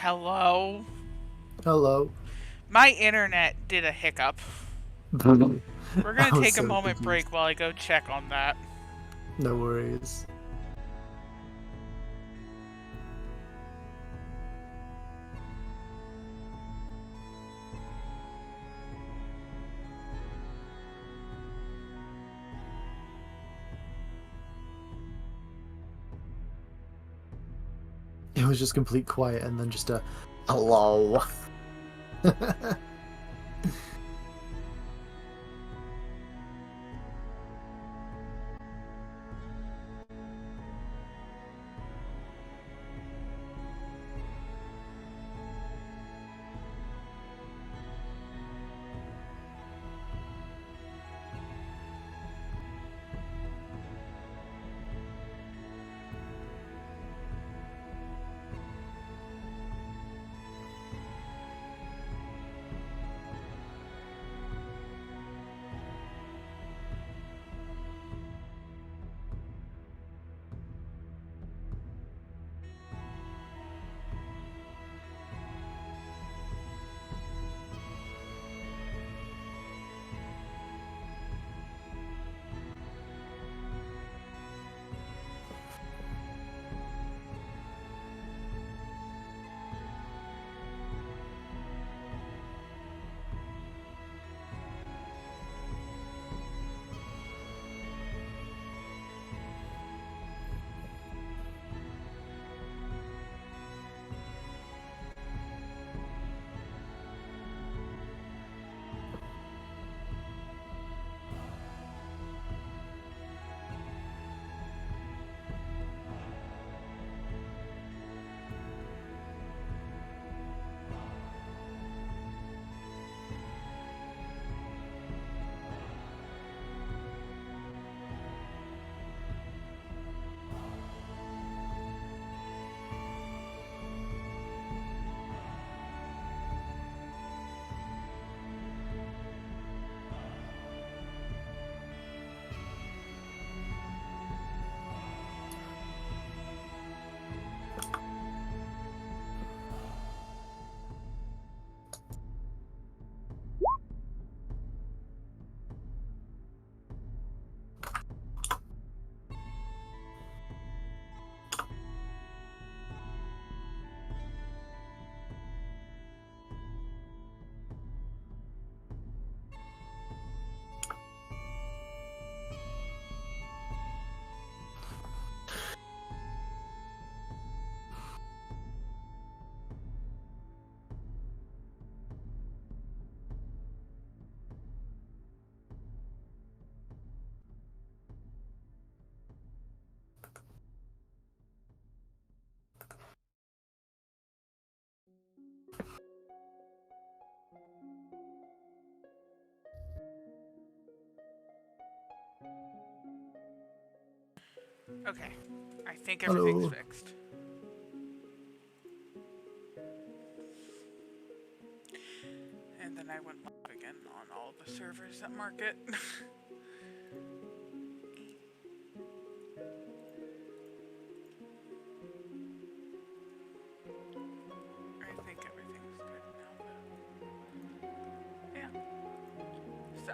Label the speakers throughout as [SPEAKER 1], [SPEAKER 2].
[SPEAKER 1] Hello?
[SPEAKER 2] Hello.
[SPEAKER 1] My internet did a hiccup. We're
[SPEAKER 2] I
[SPEAKER 1] gonna
[SPEAKER 2] was
[SPEAKER 1] take a
[SPEAKER 2] so
[SPEAKER 1] moment
[SPEAKER 2] confused.
[SPEAKER 1] break while I go check on that.
[SPEAKER 2] No worries. It was just complete quiet and then just a hello.
[SPEAKER 1] Okay, I think everything's
[SPEAKER 2] Hello.
[SPEAKER 1] fixed. And then I went live again on all the servers that mark it. I think everything's good now, though. Yeah. So,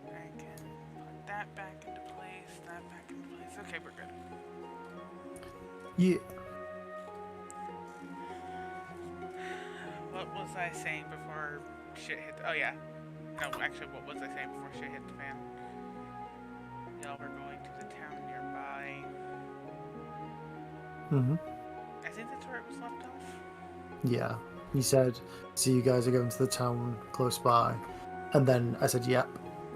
[SPEAKER 1] I can put that back into place, that back into place. Okay, we're good.
[SPEAKER 2] Yeah.
[SPEAKER 1] What was I saying before shit hit? Oh, yeah. No, actually, what was I saying before shit hit the fan? Y'all were going to the town nearby.
[SPEAKER 2] hmm
[SPEAKER 1] I think that's where it was left off.
[SPEAKER 2] Yeah. He said, "So you guys are going to the town close by," and then I said, "Yep,"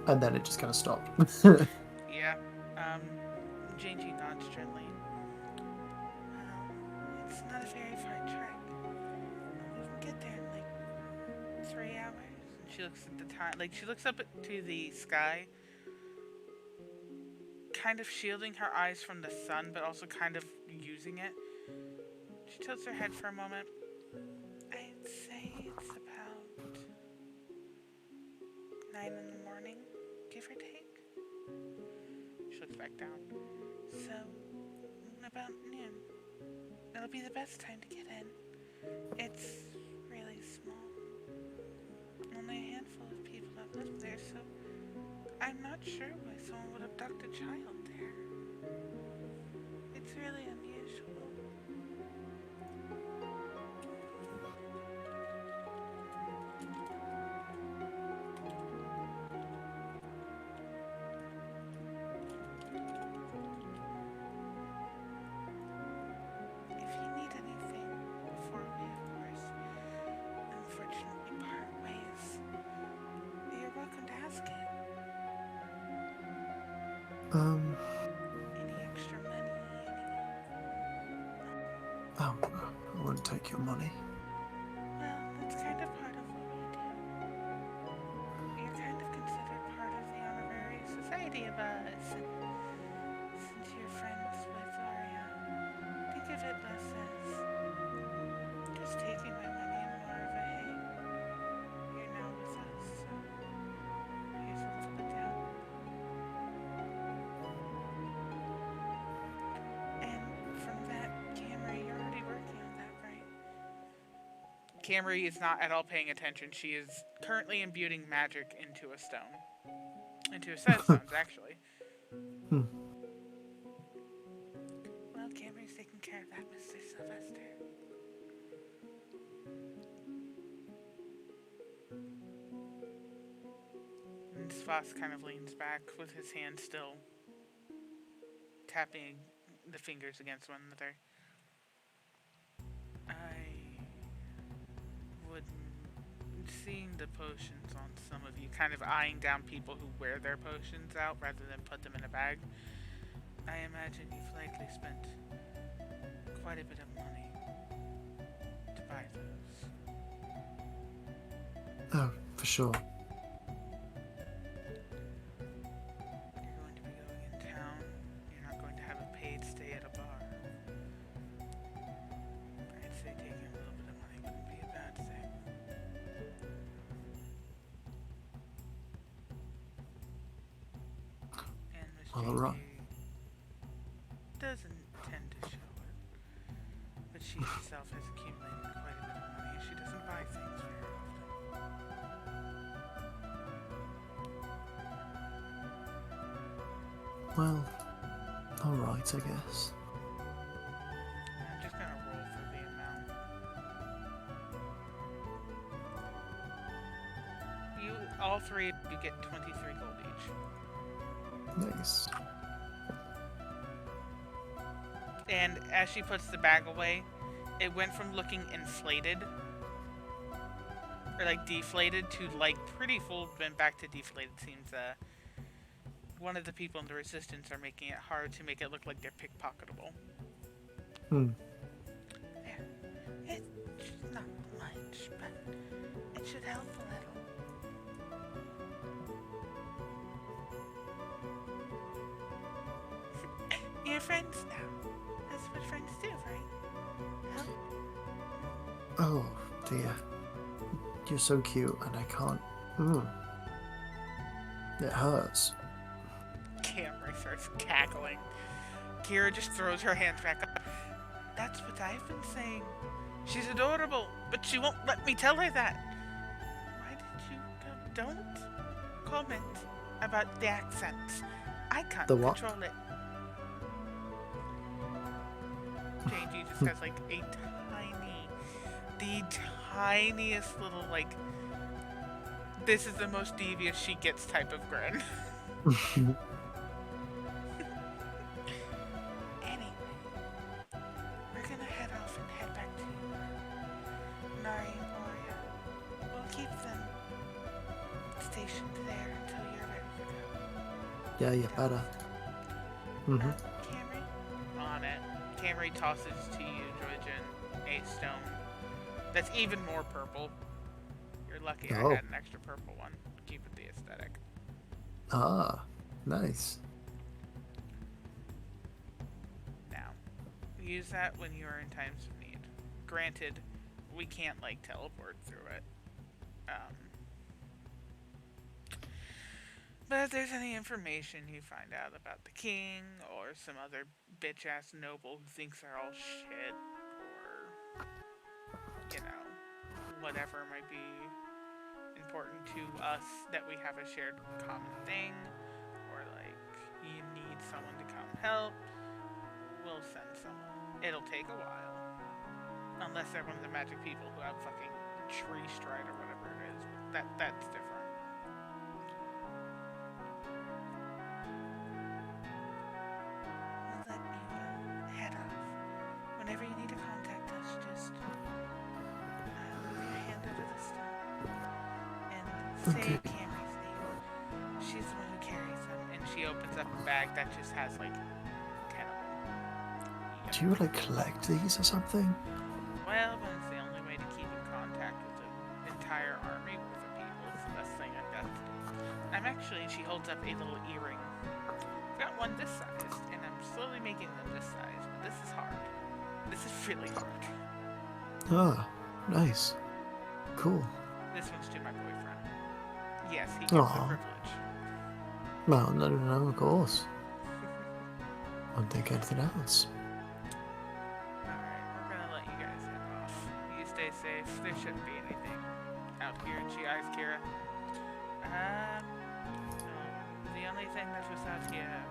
[SPEAKER 2] and then it just kind of stopped.
[SPEAKER 1] Yeah. Um, Janji nods gently. It's not a very far trek. We can get there in like 3 hours. And she looks at the time. Like, she looks up to the sky, kind of shielding her eyes from the sun, but also kind of using it. She tilts her head for a moment. I'd say it's about 9 in the morning, give or take. back down. So, about noon. It'll be the best time to get in. It's really small. Only a handful of people have lived there, so I'm not sure why someone would abduct a child there. It's really unusual. If you need anything before we, of course, unfortunately part ways, you're welcome to ask it. Any extra money,
[SPEAKER 2] Oh, I wouldn't take your money.
[SPEAKER 1] well, that's kind of part of what we do. You're kind of considered part of the honorary society of us. Since you're friends with Aria, think of it less as just taking my money and more of a hey, you're now with us, so here's a little bit down. And from that, Camry, you're already working on that, right? Camry is not at all paying attention. She is currently imbuing magic into a stone. Into a set of stones, actually.
[SPEAKER 2] Hmm.
[SPEAKER 1] Well, Camry's taking care of that, Mr. Sylvester. And Svoss kind of leans back with his hand still tapping the fingers against one another. I would, seeing the potions on some of you, kind of eyeing down people who wear their potions out rather than put them in a bag, I imagine you've likely spent quite a bit of money to buy those.
[SPEAKER 2] Oh, for sure.
[SPEAKER 1] You're going to be going in town. You're not going to have a paid stay at a bar. I'd say taking a little bit of money wouldn't be a bad thing. And Miss
[SPEAKER 2] Well,
[SPEAKER 1] JJ
[SPEAKER 2] alright.
[SPEAKER 1] doesn't tend to show it, but she herself has accumulated quite a bit of money. She doesn't buy things very often.
[SPEAKER 2] Well, alright, I guess.
[SPEAKER 1] I'm just gonna roll for the amount. You, all three of you get 23 gold each.
[SPEAKER 2] Nice.
[SPEAKER 1] And as she puts the bag away, it went from looking inflated, or like deflated, to like pretty full, then back to deflated. Seems one of the people in the resistance are making it hard to make it look like they're pickpocketable.
[SPEAKER 2] Hmm.
[SPEAKER 1] There. It's not much, but it should help a little. You're friends now. That's what friends do, right? Help.
[SPEAKER 2] Oh, dear. You're so cute, and I can't. It hurts.
[SPEAKER 1] Camry starts cackling. Kira just throws her hands back up. That's what I've been saying. She's adorable, but she won't let me tell her that. Why did you go? Don't comment about the accents. I can't
[SPEAKER 2] The what?
[SPEAKER 1] control it. JG just has like the tiniest little like, this is the most devious she gets type of grin. Anyway, we're gonna head off and head back to Nari and Moria. We'll keep them stationed there until you're ready to go.
[SPEAKER 2] Yeah, you better.
[SPEAKER 1] Camry? On it. Camry tosses to you, Droigen, a stone that's even more purple. You're lucky I had an extra purple one. Keep it the aesthetic.
[SPEAKER 2] Ah, nice.
[SPEAKER 1] Now, use that when you are in times of need. Granted, we can't like teleport through it. But if there's any information you find out about the king or some other bitch ass noble who thinks they're all shit, or, you know, whatever might be important to us that we have a shared common thing, or like you need someone to come help, we'll send someone. It'll take a while. Unless they're one of the magic people who have fucking tree stride or whatever it is. That's different. We'll let you head off. Whenever you need to contact us, just move your hand over the stone and say
[SPEAKER 2] Okay.
[SPEAKER 1] Cameron's name. She's the one who carries them, and she opens up a bag that just has like 10 of them.
[SPEAKER 2] Do you like collect these or something?
[SPEAKER 1] Well, when it's the only way to keep in contact with the entire army worth of people, it's the best thing I've got to do. I'm actually, she holds up a little earring. I've got one this size, and I'm slowly making them this size, but this is hard. This is really hard.
[SPEAKER 2] Ah, nice. Cool.
[SPEAKER 1] This one's to my boyfriend. Yes, he gets the
[SPEAKER 2] Aw.
[SPEAKER 1] privilege.
[SPEAKER 2] Well, no, of course. I don't think anything else.
[SPEAKER 1] Alright, we're gonna let you guys head off. You stay safe. There shouldn't be anything out here. And she eyes Kira. The only thing that was out here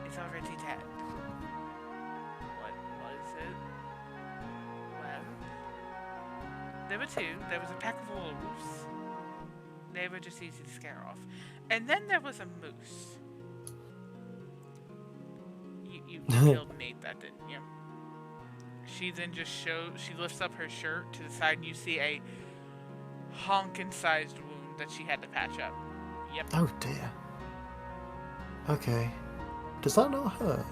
[SPEAKER 1] is already dead. What was it? Well, there were two. There was a pack of wolves. They were just easy to scare off. And then there was a moose. You killed Nate, that didn't you? She then just she lifts up her shirt to the side and you see a honkin' sized wound that she had to patch up. Yep.
[SPEAKER 2] Oh dear. Okay. Does that not hurt?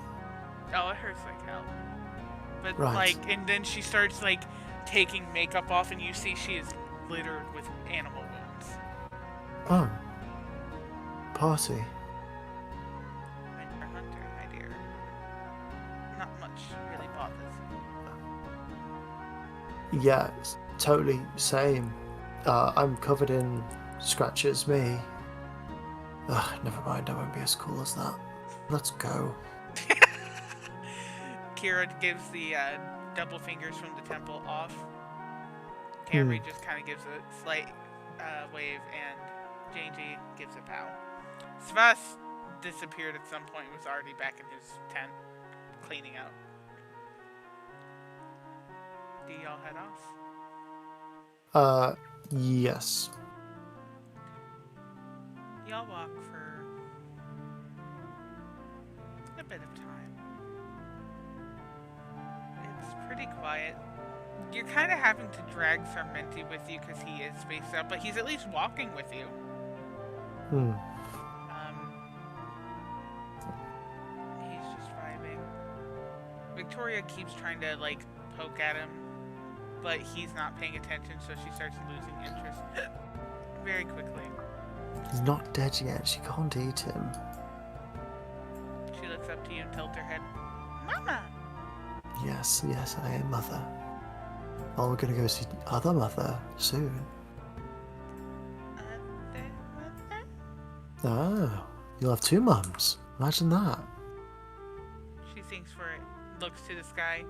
[SPEAKER 1] Oh, it hurts like hell. But
[SPEAKER 2] Right.
[SPEAKER 1] and then she starts taking makeup off and you see she is littered with animal wounds.
[SPEAKER 2] Oh. Party.
[SPEAKER 1] When you're a hunter, my dear, not much really bothers you.
[SPEAKER 2] Yeah, it's totally same. I'm covered in scratches, me. Ugh, never mind, I won't be as cool as that. Let's go.
[SPEAKER 1] Kira gives the double fingers from the temple off. Camry just kind of gives a slight wave, and Janji gives a bow. Svas disappeared at some point, was already back in his tent, cleaning out. Do y'all head off?
[SPEAKER 2] Yes.
[SPEAKER 1] Y'all walk for a bit of time. It's pretty quiet. You're kind of having to drag Sarmenti with you because he is spaced out, but he's at least walking with you. He's just vibing. Victoria keeps trying to poke at him, but he's not paying attention, so she starts losing interest very quickly.
[SPEAKER 2] He's not dead yet, she can't eat him.
[SPEAKER 1] She looks up to you and tilts her head. Mama!
[SPEAKER 2] Yes, I am Mother. Oh, we're gonna go see other Mother soon. Oh, you'll have two mums. Imagine that.
[SPEAKER 1] She thinks for it, looks to the sky.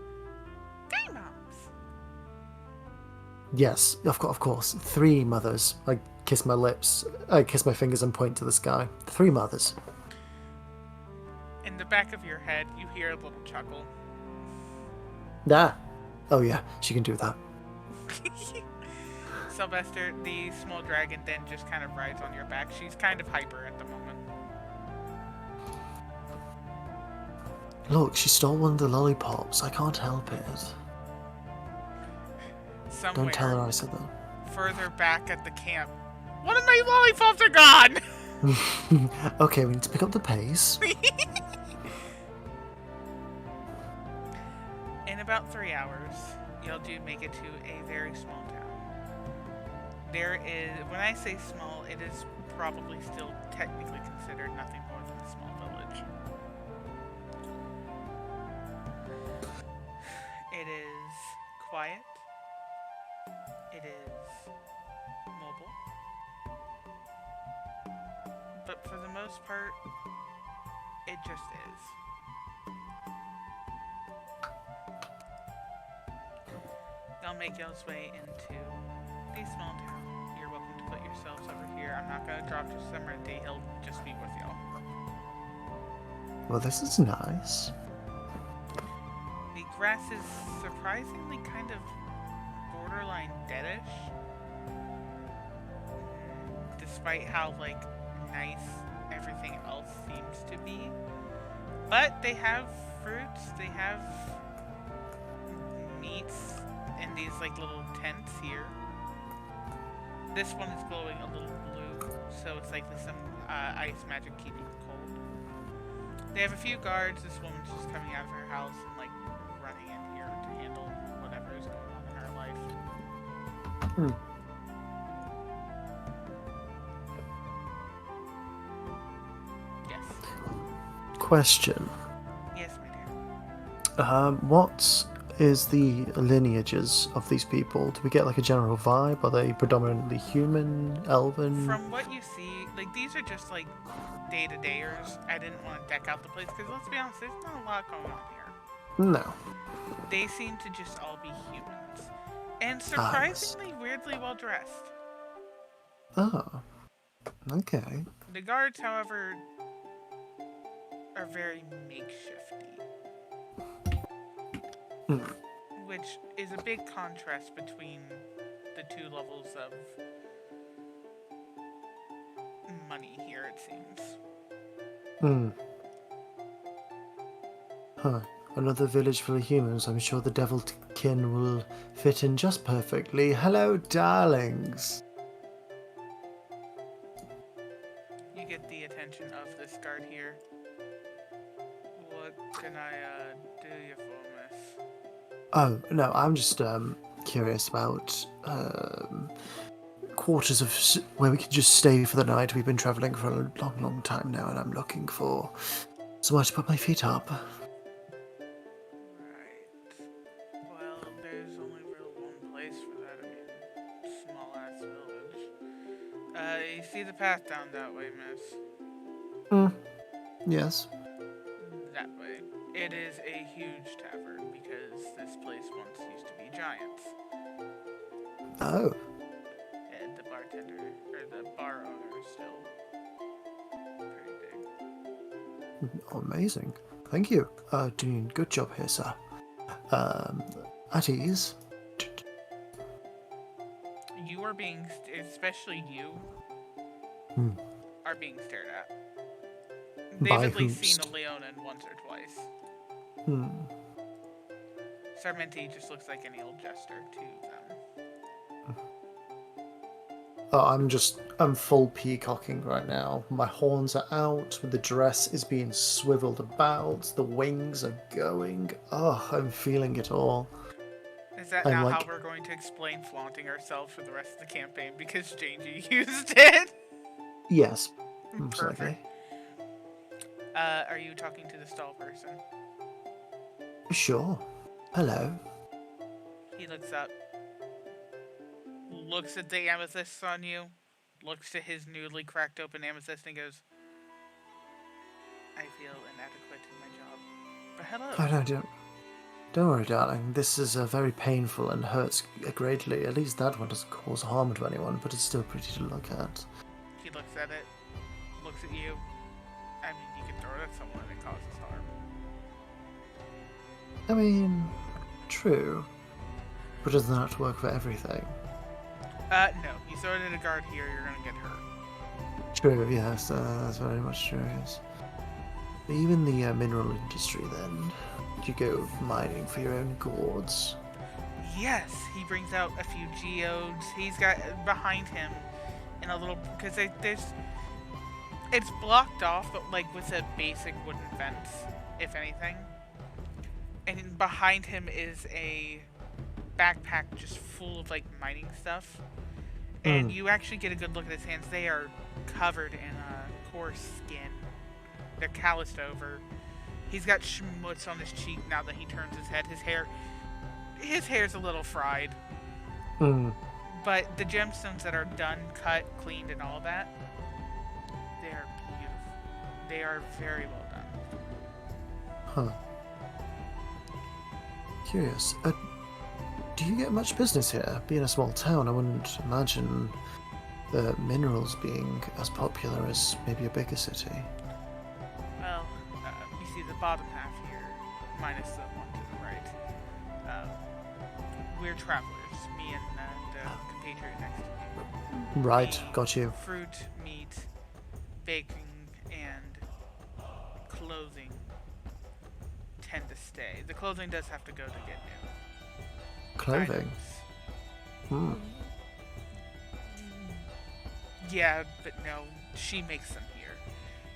[SPEAKER 1] Three moms!
[SPEAKER 2] Yes, of course. Three mothers. I kiss my lips, I kiss my fingers and point to the sky. Three mothers.
[SPEAKER 1] In the back of your head, you hear a little chuckle.
[SPEAKER 2] Ah. Oh yeah, she can do that.
[SPEAKER 1] Sylvester, the small dragon, then just kind of rides on your back. She's kind of hyper at the moment.
[SPEAKER 2] Look, she stole one of the lollipops. I can't help it.
[SPEAKER 1] Somewhere,
[SPEAKER 2] Don't tell her I said that.
[SPEAKER 1] further back at the camp, one of my lollipops are gone!
[SPEAKER 2] Okay, we need to pick up the pace.
[SPEAKER 1] In about 3 hours, y'all do make it to a very small town. There is, when I say small, it is probably still technically considered nothing more than a small village. It is quiet. It is mobile. But for the most part, it just is. Y'all make y'all's way into the small town. You're welcome to put yourselves over here. I'm not gonna drop to Summerday. He'll just be with y'all.
[SPEAKER 2] Well, this is nice.
[SPEAKER 1] The grass is surprisingly kind of borderline deadish, despite how like nice everything else seems to be. But they have fruits. They have meats in these like little tents here. This one is glowing a little blue, so it's likely some ice magic keeping it cold. They have a few guards. This woman's just coming out of her house and like running in here to handle whatever is going on in her life.
[SPEAKER 2] Hmm.
[SPEAKER 1] Yes.
[SPEAKER 2] Question.
[SPEAKER 1] Yes, my dear.
[SPEAKER 2] What is the lineages of these people? Do we get like a general vibe? Are they predominantly human, elven?
[SPEAKER 1] From what you see, like these are just like day-to-dayers. I didn't want to deck out the place because let's be honest, there's not a lot going on here.
[SPEAKER 2] No.
[SPEAKER 1] They seem to just all be humans. And surprisingly weirdly well dressed.
[SPEAKER 2] Oh. Okay.
[SPEAKER 1] The guards, however, are very makeshifty. Which is a big contrast between the two levels of money here, it seems.
[SPEAKER 2] Huh. Another village full of humans. I'm sure the devilkin will fit in just perfectly. Hello, darlings.
[SPEAKER 1] You get the attention of this guard here. What can I do you for, miss?
[SPEAKER 2] Oh, no, I'm just curious about quarters of where we could just stay for the night. We've been travelling for a long, long time now, and I'm looking for somewhere to put my feet up.
[SPEAKER 1] Right. Well, there's only real one place for that. I mean, small-ass village. You see the path down that way, miss?
[SPEAKER 2] Yes.
[SPEAKER 1] That way. It is a huge tavern because this place once used to be Giants.
[SPEAKER 2] Oh.
[SPEAKER 1] And the bartender, or the bar owner is still pretty big.
[SPEAKER 2] Amazing. Thank you. Doing good job here, sir. At ease.
[SPEAKER 1] You are being, especially you, are being stared at. They've
[SPEAKER 2] By
[SPEAKER 1] at least
[SPEAKER 2] whom?
[SPEAKER 1] seen a Leonin once or twice. Sarmenti just looks like any old jester to them.
[SPEAKER 2] I'm full peacocking right now. My horns are out, the dress is being swiveled about, the wings are going. Oh, I'm feeling it all.
[SPEAKER 1] Is that
[SPEAKER 2] I'm
[SPEAKER 1] now
[SPEAKER 2] like-
[SPEAKER 1] how we're going to explain flaunting ourselves for the rest of the campaign because JG used it?
[SPEAKER 2] Yes. Most likely.
[SPEAKER 1] Perfect. Are you talking to the stall person?
[SPEAKER 2] Sure. Hello.
[SPEAKER 1] He looks up, looks at the amethysts on you, looks to his newly cracked open amethyst and goes, I feel inadequate in my job. But hello.
[SPEAKER 2] Oh, no, don't worry, darling. This is very painful and hurts greatly. At least that one doesn't cause harm to anyone, but it's still pretty to look at.
[SPEAKER 1] He looks at it, looks at you. I mean, you can throw it at someone and it causes harm.
[SPEAKER 2] I mean, true. But doesn't have to work for everything.
[SPEAKER 1] No. You throw it at a guard here, you're gonna get hurt.
[SPEAKER 2] True, yes, that's very much true, yes. Even the mineral industry, then. You go mining for your own gourds.
[SPEAKER 1] Yes, he brings out a few geodes. He's got behind him in a little, because it's blocked off, but like with a basic wooden fence, if anything. And behind him is a backpack just full of like mining stuff. And you actually get a good look at his hands. They are covered in coarse skin. They're calloused over. He's got schmutz on his cheek now that he turns his head. His hair's a little fried. But the gemstones that are done, cut, cleaned, and all that, They are beautiful. They are very well done.
[SPEAKER 2] Huh. Curious. Do you get much business here? Being a small town, I wouldn't imagine the minerals being as popular as maybe a bigger city.
[SPEAKER 1] Well, you see the bottom half here, minus the one to the right. Uh, we're travelers. Me and the compatriot next to me.
[SPEAKER 2] Right,
[SPEAKER 1] The
[SPEAKER 2] got you.
[SPEAKER 1] fruit, meat, baking, and clothing tend to stay. The clothing does have to go to get new
[SPEAKER 2] Clothing.
[SPEAKER 1] items.
[SPEAKER 2] Hmm.
[SPEAKER 1] Yeah, but no, she makes them here.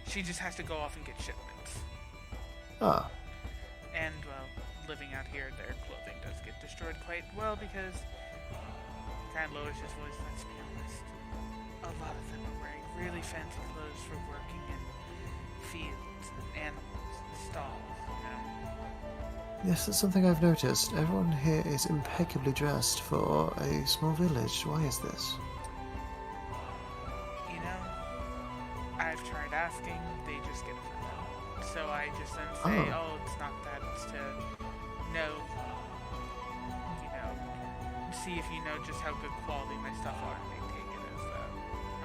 [SPEAKER 1] She just has to go off and get shipments.
[SPEAKER 2] Ah.
[SPEAKER 1] And, well, living out here, their clothing does get destroyed quite well because, kind of lowers his voice, let's be honest. A lot of them are wearing really fancy clothes for working in fields and animals and stalls, you know?
[SPEAKER 2] Yes, that's something I've noticed. Everyone here is impeccably dressed for a small village. Why is this?
[SPEAKER 1] You know, I've tried asking, they just get offended. So I just then say, oh, it's not that, it's to know, you know, see if you know just how good quality my stuff are, and they take it as that.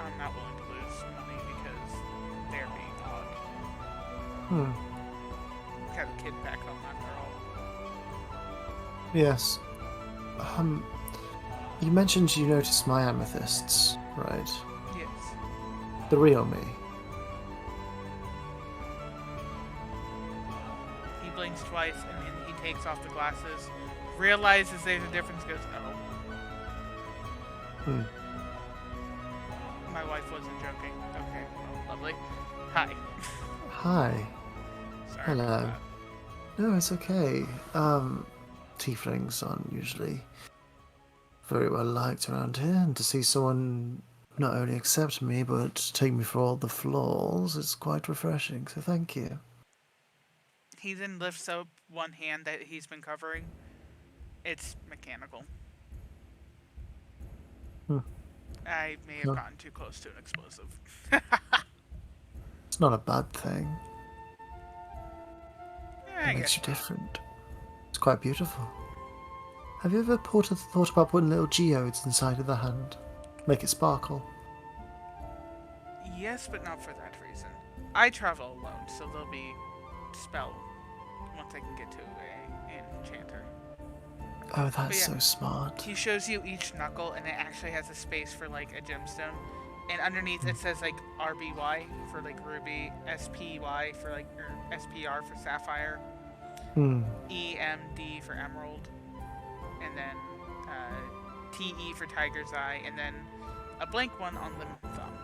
[SPEAKER 1] I'm not willing to lose money because they're being odd. Got a kid back on my girl.
[SPEAKER 2] Yes. You mentioned you noticed my amethysts, right?
[SPEAKER 1] Yes.
[SPEAKER 2] The real me.
[SPEAKER 1] He blinks twice and then he takes off the glasses, realizes there's a difference, goes, oh. My wife wasn't joking. Okay, well, lovely. Hi.
[SPEAKER 2] Hi.
[SPEAKER 1] Sorry.
[SPEAKER 2] Hello. No, it's okay. Tieflings aren't usually very well liked around here, and to see someone not only accept me, but take me for all the flaws is quite refreshing, so thank you.
[SPEAKER 1] He then lifts up one hand that he's been covering. It's mechanical. I may have
[SPEAKER 2] No,
[SPEAKER 1] gotten too close to an explosive.
[SPEAKER 2] it's not a bad thing.
[SPEAKER 1] I
[SPEAKER 2] It makes
[SPEAKER 1] guess
[SPEAKER 2] you
[SPEAKER 1] not.
[SPEAKER 2] different. It's quite beautiful. Have you ever thought about putting little geodes inside of the hand? Make it sparkle?
[SPEAKER 1] Yes, but not for that reason. I travel alone, so there'll be spell once I can get to an enchanter.
[SPEAKER 2] Oh, that's
[SPEAKER 1] yeah,
[SPEAKER 2] so smart.
[SPEAKER 1] He shows you each knuckle, and it actually has a space for like a gemstone, and underneath it says like RBY for like ruby, SPY for like SPR for sapphire, EMD for emerald, and then TE for tiger's eye, and then a blank one on the thumb.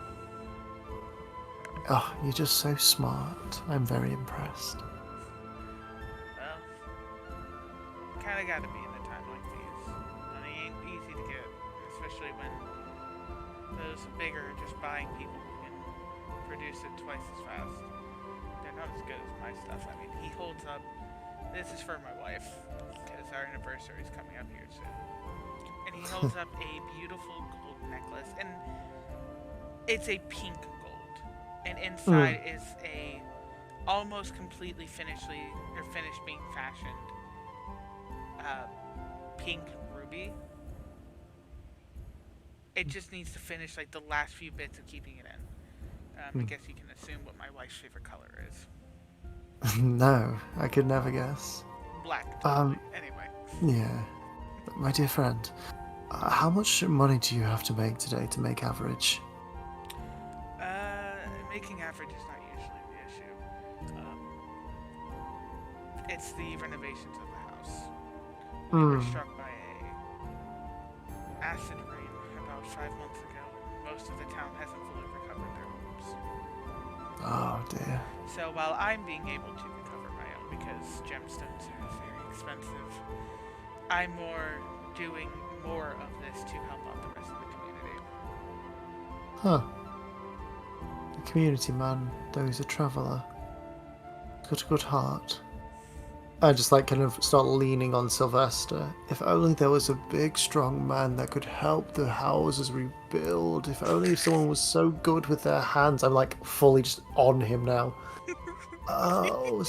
[SPEAKER 2] Oh, you're just so smart. I'm very impressed.
[SPEAKER 1] Well, kinda gotta be in a time like these. Money ain't easy to get, especially when those bigger are just buying people who can produce it twice as fast. They're not as good as my stuff. I mean, he holds up. This is for my wife, because our anniversary is coming up here soon. And he holds up a beautiful gold necklace, and it's a pink gold. And inside is a almost completely finished being fashioned pink ruby. It just needs to finish like the last few bits of keeping it in. I guess you can assume what my wife's favorite color is.
[SPEAKER 2] No, I could never guess.
[SPEAKER 1] Black. Totally. Anyway.
[SPEAKER 2] Yeah. My dear friend, how much money do you have to make today to make average?
[SPEAKER 1] Making average is not usually the issue. It's the renovations of the house. We were struck by a acid rain about 5 months ago, and most of the town hasn't fully recovered their homes.
[SPEAKER 2] Oh dear.
[SPEAKER 1] So while I'm being able to recover my own because gemstones are very expensive, I'm doing more of this to help out the rest of the community.
[SPEAKER 2] Huh. The community man, though he's a traveller, he's got a good heart. I just like kind of start leaning on Sylvester. If only there was a big, strong man that could help the houses rebuild. If only someone was so good with their hands. I'm like fully just on him now. Oh,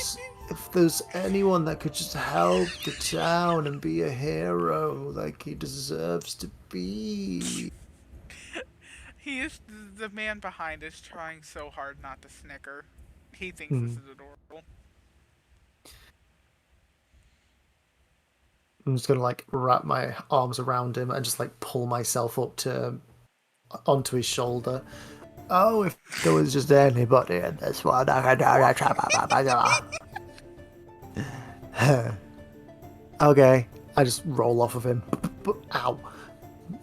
[SPEAKER 2] if there's anyone that could just help the town and be a hero like he deserves to be.
[SPEAKER 1] He is the man behind is trying so hard not to snicker. He thinks this
[SPEAKER 2] Hmm.
[SPEAKER 1] is adorable.
[SPEAKER 2] I'm just gonna like wrap my arms around him and just like pull myself up to onto his shoulder. Oh, if there was just anybody in this one, I could do that. Okay, I just roll off of him. Ow.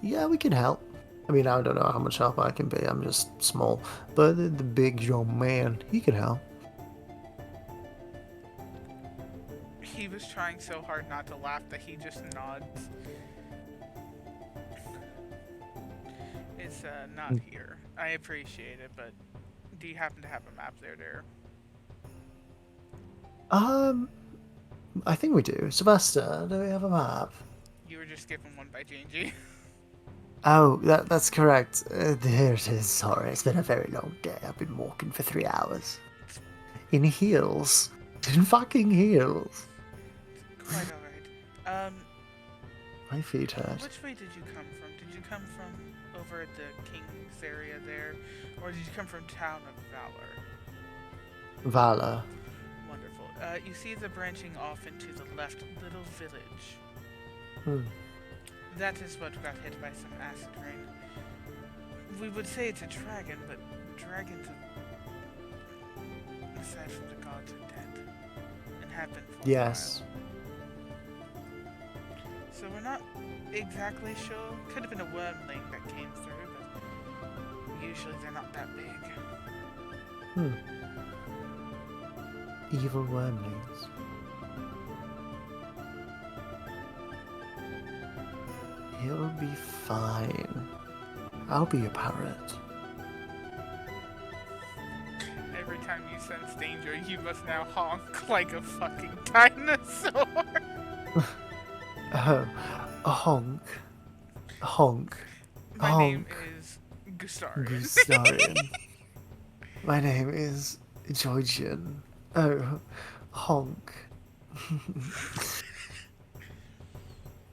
[SPEAKER 2] Yeah, we can help. I mean, I don't know how much help I can be. I'm just small. But the big young man, he can help.
[SPEAKER 1] He was trying so hard not to laugh that he just nods. It's not here. I appreciate it, but do you happen to have a map there?
[SPEAKER 2] Um, I think we do. Sylvester, do we have a map?
[SPEAKER 1] You were just given one by J&G.
[SPEAKER 2] Oh, that's correct. There it is. Sorry, it's been a very long day. I've been walking for 3 hours. In heels. In fucking heels.
[SPEAKER 1] Quite alright.
[SPEAKER 2] My feet hurt.
[SPEAKER 1] Which way did you come from? Did you come from over at the King's area there? Or did you come from Town of Valor?
[SPEAKER 2] Valor.
[SPEAKER 1] Wonderful. You see the branching off into the left little village.
[SPEAKER 2] Hmm.
[SPEAKER 1] That is what got hit by some acid rain. We would say it's a dragon, but dragons, aside from the gods, are dead. And have been for a
[SPEAKER 2] Yes.
[SPEAKER 1] while. So we're not exactly sure. Could have been a wormling that came through, but usually they're not that big.
[SPEAKER 2] Hmm. Evil wormlings. He'll be fine. I'll be a parrot.
[SPEAKER 1] Every time you sense danger, you must now honk like a fucking dinosaur.
[SPEAKER 2] Oh, a honk. A honk. A
[SPEAKER 1] My name
[SPEAKER 2] honk.
[SPEAKER 1] is Gustarian.
[SPEAKER 2] Gustarian. My name is Georgian. Oh, honk.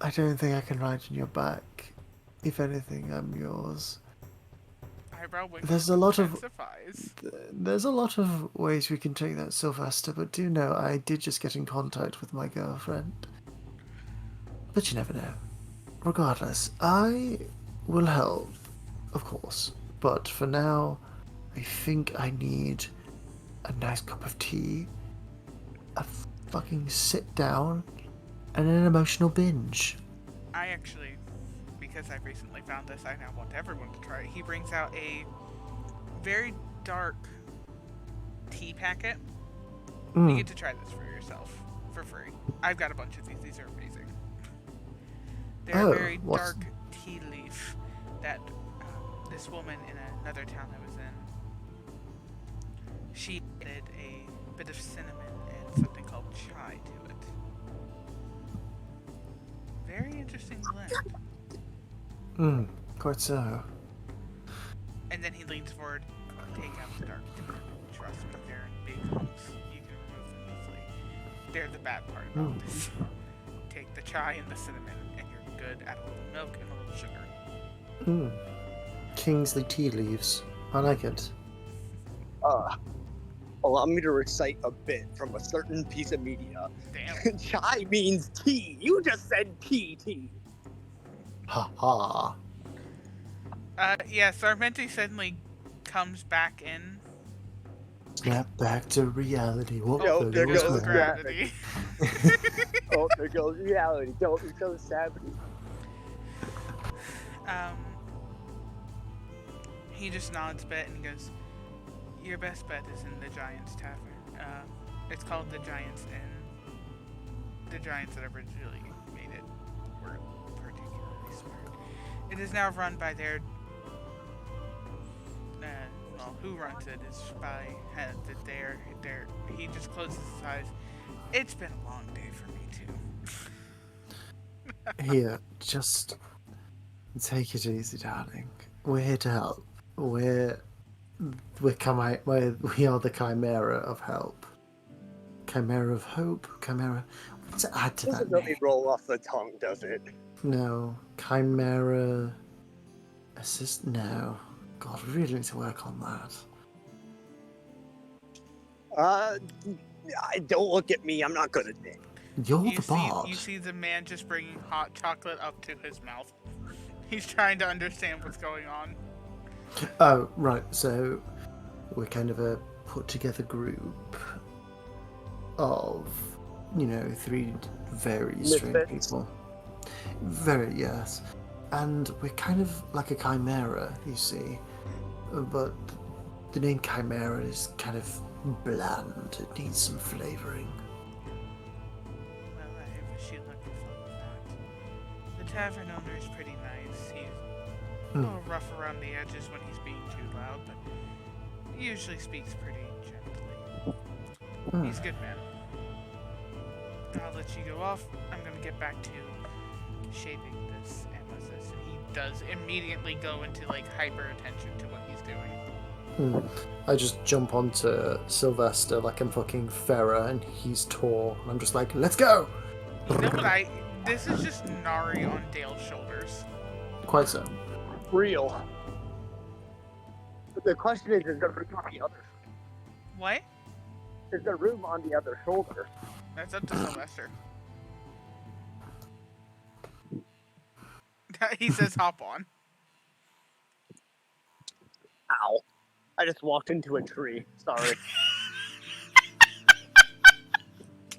[SPEAKER 2] I don't think I can ride on your back. If anything, I'm yours.
[SPEAKER 1] Eyebrow wink
[SPEAKER 2] There's a lot of
[SPEAKER 1] intensifies.
[SPEAKER 2] there's a lot of ways we can take that, Sylvester, but do know I did just get in contact with my girlfriend. But you never know. Regardless, I will help, of course. But for now, I think I need a nice cup of tea, a fucking sit down, and an emotional binge.
[SPEAKER 1] I actually, because I recently found this, I now want everyone to try it. He brings out a very dark tea packet. You get to try this for yourself for free. I've got a bunch of these. These are amazing. They're a
[SPEAKER 2] Oh,
[SPEAKER 1] very
[SPEAKER 2] what's
[SPEAKER 1] dark tea leaf that this woman in another town I was in, she added a bit of cinnamon and something called chai to it. Very interesting blend.
[SPEAKER 2] quite so.
[SPEAKER 1] And then he leans forward, take out the dark tea. Trust me, they're in big hunks. You can remove them easily. They're the bad part about this. Take the chai and the cinnamon, and you're good. Add a little milk and a little sugar.
[SPEAKER 2] Kingsley tea leaves. I like it.
[SPEAKER 3] Allow me to recite a bit from a certain piece of media.
[SPEAKER 1] Damn.
[SPEAKER 3] Chai means tea. You just said tea.
[SPEAKER 2] Ha ha.
[SPEAKER 1] Yeah, Sarmenti suddenly comes back in.
[SPEAKER 2] Snap back to reality. What
[SPEAKER 3] Oh, there
[SPEAKER 2] goes
[SPEAKER 3] goes
[SPEAKER 2] where?
[SPEAKER 1] Gravity.
[SPEAKER 3] Oh, there goes reality. Don't be so savage.
[SPEAKER 1] He just nods a bit and he goes, your best bet is in the Giants Tavern. It's called the Giants Inn. The Giants that originally made it were particularly smart. It is now run by their... well, who runs it is by... he just closes his eyes. It's been a long day for me too.
[SPEAKER 2] Here, just take it easy, darling. We're here to help. We are the chimera of help. Chimera of hope. Chimera. What to add to that
[SPEAKER 3] Doesn't really
[SPEAKER 2] name?
[SPEAKER 3] roll off the tongue, does it?
[SPEAKER 2] No. Chimera. Assist. No. God, we really need to work on that.
[SPEAKER 3] Don't look at me. I'm not good at it.
[SPEAKER 2] You're the bard.
[SPEAKER 1] You see the man just bringing hot chocolate up to his mouth. He's trying to understand what's going on.
[SPEAKER 2] Oh, right. So we're kind of a put together group of, three very strange
[SPEAKER 3] Misfits?
[SPEAKER 2] people. Very, yes. And we're kind of like a chimera, you see. But the name chimera is kind of bland. It needs some flavouring.
[SPEAKER 1] Well, I wish you luck with all of that. The tavern owner is pretty nice. He's a little rough around the edges when he's being too loud, but he usually speaks pretty gently. He's a good man. I'll let you go off. I'm gonna get back to shaping this amethyst, and he does immediately go into like hyper attention to what he's doing.
[SPEAKER 2] I just jump onto Sylvester like I'm fucking Farah and he's tall. And I'm just like, let's go!
[SPEAKER 1] You know what this is just Nari on Dale's shoulders.
[SPEAKER 2] Quite so.
[SPEAKER 3] Real. But the question is there room on the other?
[SPEAKER 1] What?
[SPEAKER 3] Is there room on the other shoulder?
[SPEAKER 1] That's up to Sylvester. He says hop on.
[SPEAKER 3] Ow. I just walked into a tree. Sorry.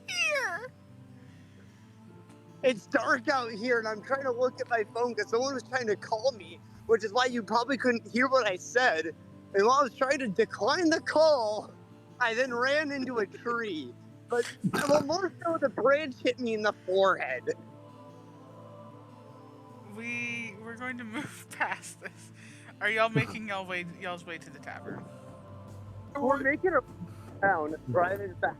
[SPEAKER 1] Here!
[SPEAKER 3] It's dark out here and I'm trying to look at my phone because someone was trying to call me, which is why you probably couldn't hear what I said. And while I was trying to decline the call, I then ran into a tree. But well, more so the branch hit me in the forehead.
[SPEAKER 1] We're going to move past this. Are y'all making y'all's way to the tavern?
[SPEAKER 3] We're making a town, driving back.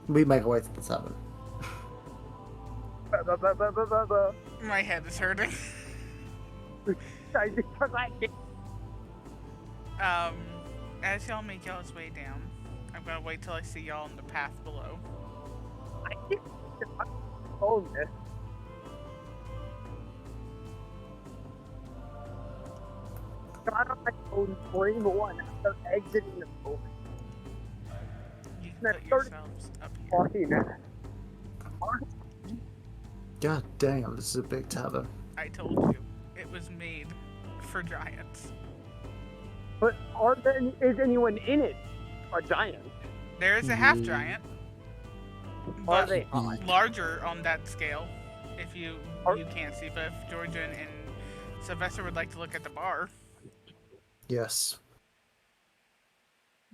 [SPEAKER 2] We make our way to the tavern.
[SPEAKER 1] My head is hurting. As y'all make y'all's way down, I'm gonna wait till I see y'all on the path below.
[SPEAKER 3] I think I'm own this. Got on my own frame one after exiting the building.
[SPEAKER 1] You
[SPEAKER 3] And I
[SPEAKER 1] can put
[SPEAKER 3] started
[SPEAKER 1] yourselves up here.
[SPEAKER 3] walking.
[SPEAKER 2] God damn, this is a big tavern.
[SPEAKER 1] I told you, it was made for giants.
[SPEAKER 3] But is anyone in it a giant?
[SPEAKER 1] There is a half giant,
[SPEAKER 3] Are
[SPEAKER 1] but
[SPEAKER 3] they hot?
[SPEAKER 1] larger on that scale. If you can't see, but if Georgia and Sylvester would like to look at the bar,
[SPEAKER 2] Yes.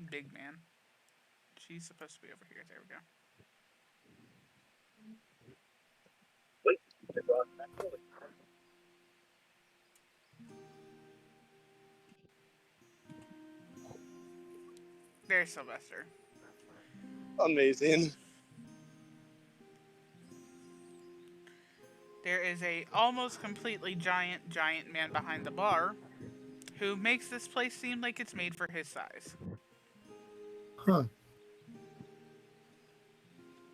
[SPEAKER 1] big man. She's supposed to be over here. There we go. There's Sylvester.
[SPEAKER 3] Amazing.
[SPEAKER 1] There is a almost completely giant man behind the bar who makes this place seem like it's made for his size.
[SPEAKER 2] Huh.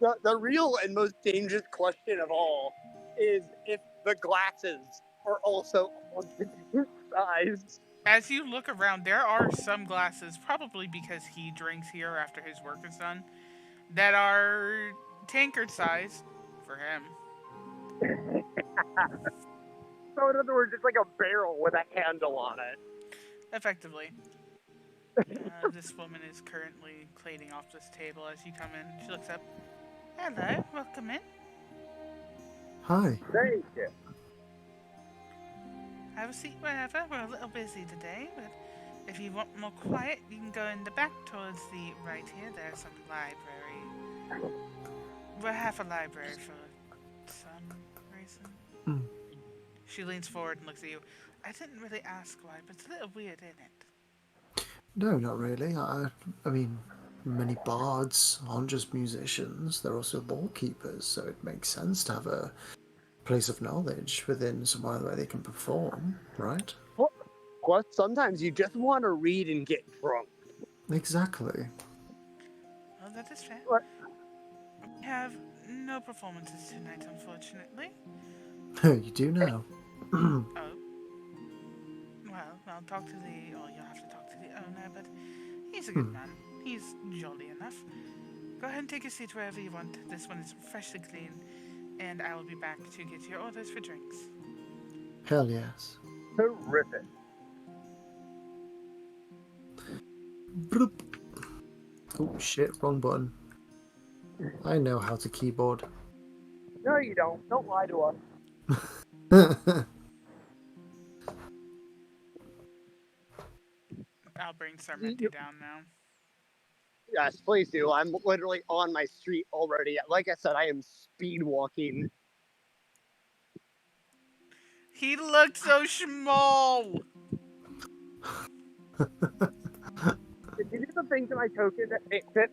[SPEAKER 3] The real and most dangerous question of all is if the glasses are also on his size.
[SPEAKER 1] As you look around, there are some glasses, probably because he drinks here after his work is done, that are tankard size for him.
[SPEAKER 3] So in other words, it's like a barrel with a handle on it.
[SPEAKER 1] Effectively. This woman is currently cleaning off this table as you come in. She looks up. Hello, welcome in.
[SPEAKER 2] Hi.
[SPEAKER 3] Thank you.
[SPEAKER 1] Have a seat wherever. We're a little busy today, but if you want more quiet, you can go in the back towards the right here. There's some library. We're half a library for some reason. She leans forward and looks at you. I didn't really ask why, but it's a little weird, isn't it?
[SPEAKER 2] No, not really. I mean, many bards aren't just musicians, they're also law keepers, so it makes sense to have a place of knowledge within somewhere where they can perform, right?
[SPEAKER 3] Plus, sometimes you just want to read and get drunk.
[SPEAKER 2] Exactly.
[SPEAKER 1] Well, that is fair.
[SPEAKER 3] What?
[SPEAKER 1] We have no performances tonight, unfortunately.
[SPEAKER 2] You do now.
[SPEAKER 1] Oh, well, I'll talk to the. Well, you'll have to talk to the owner, but he's a good man. He's jolly enough. Go ahead and take a seat wherever you want. This one is freshly clean, and I will be back to get your orders for drinks.
[SPEAKER 2] Hell yes.
[SPEAKER 3] Terrific.
[SPEAKER 2] Bloop. Oh shit, wrong button. I know how to keyboard.
[SPEAKER 3] No, you don't. Don't lie to us.
[SPEAKER 1] I'll bring Sarmenti down now.
[SPEAKER 3] Yes, please do. I'm literally on my street already. Like I said, I am speed walking.
[SPEAKER 1] He looked so small.
[SPEAKER 3] Did you do the thing to my token that makes it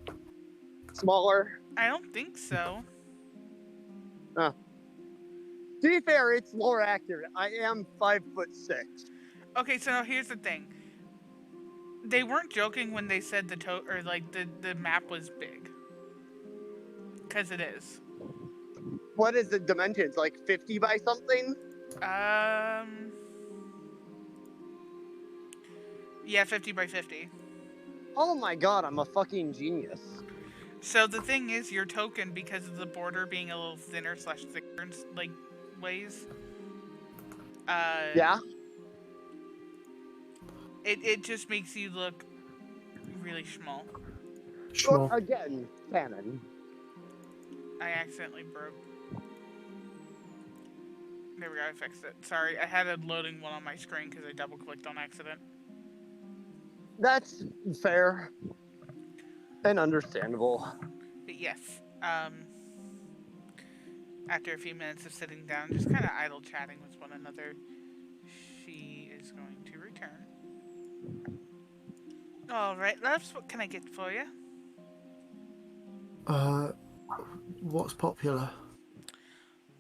[SPEAKER 3] smaller?
[SPEAKER 1] I don't think so.
[SPEAKER 3] To be fair, it's more accurate. I am 5'6".
[SPEAKER 1] Okay, so now here's the thing. They weren't joking when they said the map was big. Cause it is.
[SPEAKER 3] What is the dimensions? Like 50 by something?
[SPEAKER 1] Yeah, 50 by 50.
[SPEAKER 3] Oh my god, I'm a fucking genius.
[SPEAKER 1] So the thing is, your token, because of the border being a little thinner / thicker, like ways,
[SPEAKER 3] Yeah?
[SPEAKER 1] it just makes you look really small.
[SPEAKER 2] Sure.
[SPEAKER 3] Again, canon.
[SPEAKER 1] I accidentally broke. There we go, I fixed it. Sorry, I had a loading one on my screen because I double clicked on accident.
[SPEAKER 3] That's fair. And understandable.
[SPEAKER 1] But yes, after a few minutes of sitting down, just kind of idle chatting with one another, she is going to return. Alright, loves, what can I get for you?
[SPEAKER 2] What's popular?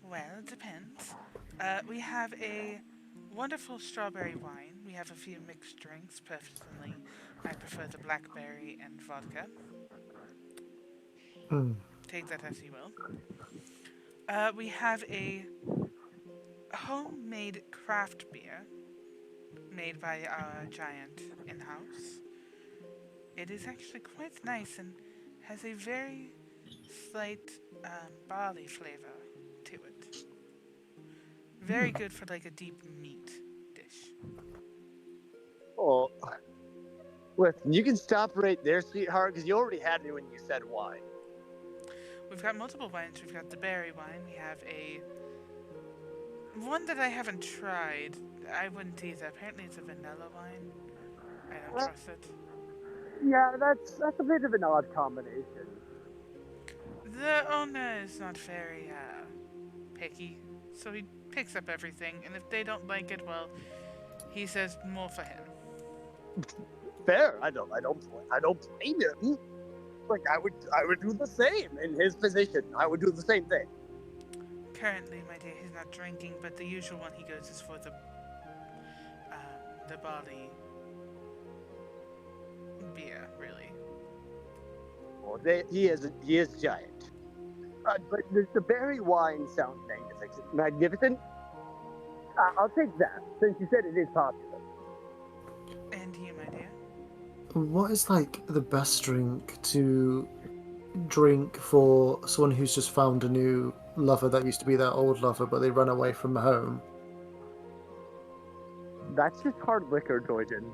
[SPEAKER 1] Well, it depends. We have a wonderful strawberry wine. We have a few mixed drinks. Personally, I prefer the blackberry and vodka. Take that as you will. We have a homemade craft beer made by our giant in-house. It is actually quite nice and has a very slight barley flavor to it. Very good for like a deep meat dish.
[SPEAKER 3] Oh. Listen, you can stop right there, sweetheart, because you already had me when you said wine.
[SPEAKER 1] We've got multiple wines. We've got the berry wine. We have one that I haven't tried. I wouldn't either. Apparently it's a vanilla wine. I don't trust it.
[SPEAKER 3] Yeah, that's a bit of an odd combination.
[SPEAKER 1] The owner is not very picky, so he picks up everything, and if they don't like it, well, he says more for him.
[SPEAKER 3] Fair. I don't blame him. Like I would do the same in his position. I would do the same thing.
[SPEAKER 1] Currently, my dear, he's not drinking, but the usual one he goes is for the barley beer, really.
[SPEAKER 3] Well, he is giant. But the berry wine sounds magnificent. Magnificent. I'll take that since you said it is popular.
[SPEAKER 1] And you, my dear.
[SPEAKER 2] What is like the best drink to drink for someone who's just found a new lover that used to be their old lover, but they run away from home?
[SPEAKER 3] That's just hard liquor, Jordan.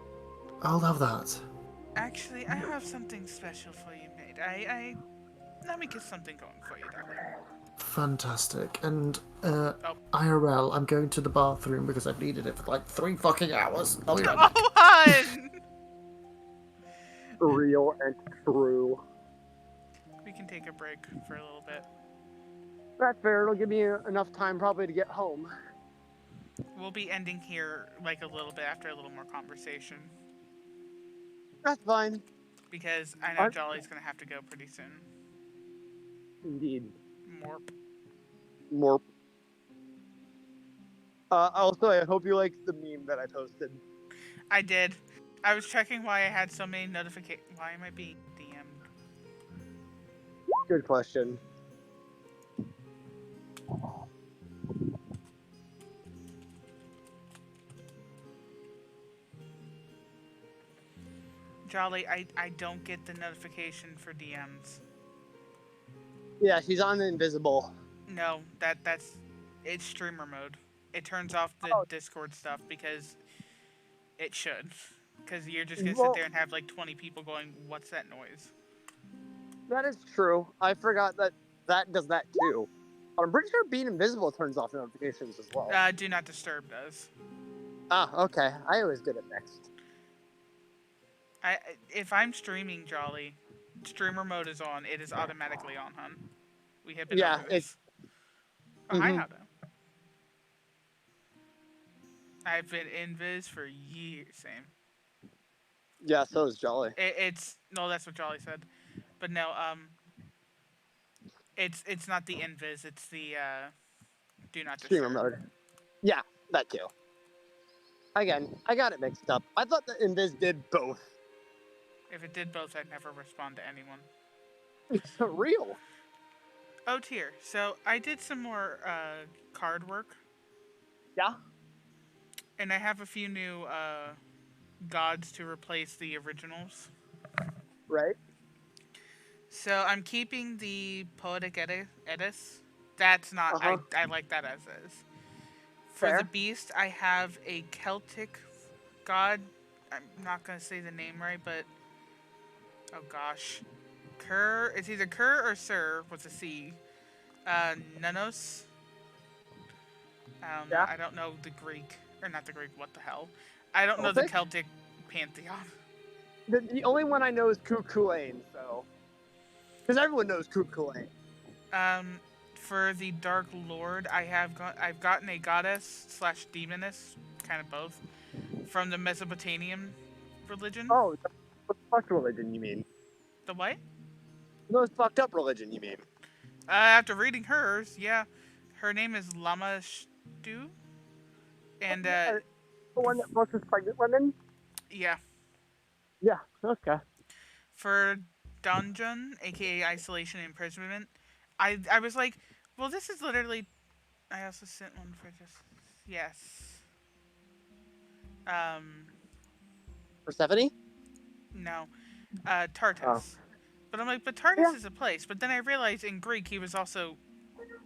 [SPEAKER 2] I'll have that.
[SPEAKER 1] Actually, I have something special for you, mate. Let me get something going for you, darling.
[SPEAKER 2] Fantastic. And IRL, I'm going to the bathroom because I've needed it for like 3 fucking hours. I'll be right back.
[SPEAKER 1] Oh, hun!
[SPEAKER 3] Real and true.
[SPEAKER 1] We can take a break for a little bit.
[SPEAKER 3] That's fair. It'll give me enough time probably to get home.
[SPEAKER 1] We'll be ending here like a little bit after a little more conversation.
[SPEAKER 3] That's fine.
[SPEAKER 1] because I know
[SPEAKER 3] I'm
[SPEAKER 1] Jolly's gonna have to go pretty soon.
[SPEAKER 3] indeed
[SPEAKER 1] Morp.
[SPEAKER 3] more. Also, I hope you like the meme that I posted.
[SPEAKER 1] I did. I was checking why I had so many notifications. Why am I being DM'd?
[SPEAKER 3] Good question.
[SPEAKER 1] Jolly, I don't get the notification for DMs.
[SPEAKER 3] Yeah, she's on invisible.
[SPEAKER 1] No, that's it's streamer mode. It turns off the
[SPEAKER 3] Oh,
[SPEAKER 1] Discord stuff because it should. Because you're just gonna sit
[SPEAKER 3] well,
[SPEAKER 1] there and have like 20 people going, "What's that noise?"
[SPEAKER 3] that is true. I forgot that that does that too. But I'm pretty sure being invisible turns off notifications as well.
[SPEAKER 1] Do not disturb does.
[SPEAKER 3] Ah, okay. I always get it mixed.
[SPEAKER 1] If I'm streaming Jolly, streamer mode is on. It is automatically on, hun. We have been
[SPEAKER 3] Yeah,
[SPEAKER 1] over
[SPEAKER 3] it.
[SPEAKER 1] this. Oh, hi,
[SPEAKER 3] Mm-hmm.
[SPEAKER 1] Hado. I've been invis for years. Same.
[SPEAKER 3] Yeah, so is Jolly.
[SPEAKER 1] It's no, that's what Jolly said, but no, it's not the invis. It's the do not
[SPEAKER 3] Streamer
[SPEAKER 1] disturb.
[SPEAKER 3] mode. Yeah, that too. Again, I got it mixed up. I thought the Invis did both.
[SPEAKER 1] If it did both, I'd never respond to anyone.
[SPEAKER 3] It's real.
[SPEAKER 1] Oh, tier. So I did some more card work,
[SPEAKER 3] Yeah,
[SPEAKER 1] and I have a few new gods to replace the originals.
[SPEAKER 3] right?
[SPEAKER 1] So I'm keeping the Poetic Edis. That's not.
[SPEAKER 3] Uh huh.
[SPEAKER 1] I like that as is. For the
[SPEAKER 3] Fair.
[SPEAKER 1] beast, I have a Celtic god. I'm not gonna say the name right, but oh gosh, Kerr. It's either Kerr or Sir with a C. Nanos. I don't know.
[SPEAKER 3] Yeah.
[SPEAKER 1] I don't know the Greek or not the Greek. What the hell? I don't know the
[SPEAKER 3] Celtic.
[SPEAKER 1] Celtic pantheon.
[SPEAKER 3] The only one I know is Cuculain, so. Because everyone knows Cuculain.
[SPEAKER 1] Um, for the Dark Lord, I've gotten a goddess slash demoness, kind of both, from the Mesopotamian religion.
[SPEAKER 3] Oh, the fucked religion, you mean?
[SPEAKER 1] The what?
[SPEAKER 3] The most fucked up religion, you mean?
[SPEAKER 1] After reading hers, yeah, her name is Lama Stu,
[SPEAKER 3] Oh,
[SPEAKER 1] and
[SPEAKER 3] yeah, the one that fucks pregnant women?
[SPEAKER 1] yeah,
[SPEAKER 3] Yeah, okay.
[SPEAKER 1] for Dungeon, aka Isolation and Imprisonment, I was like, well, this is literally. I also sent one for just yes. Um,
[SPEAKER 3] Persephone?
[SPEAKER 1] no,
[SPEAKER 3] Oh.
[SPEAKER 1] Tartus. But I'm like, but Tartus
[SPEAKER 3] Yeah,
[SPEAKER 1] is a place. But then I realized in Greek he was also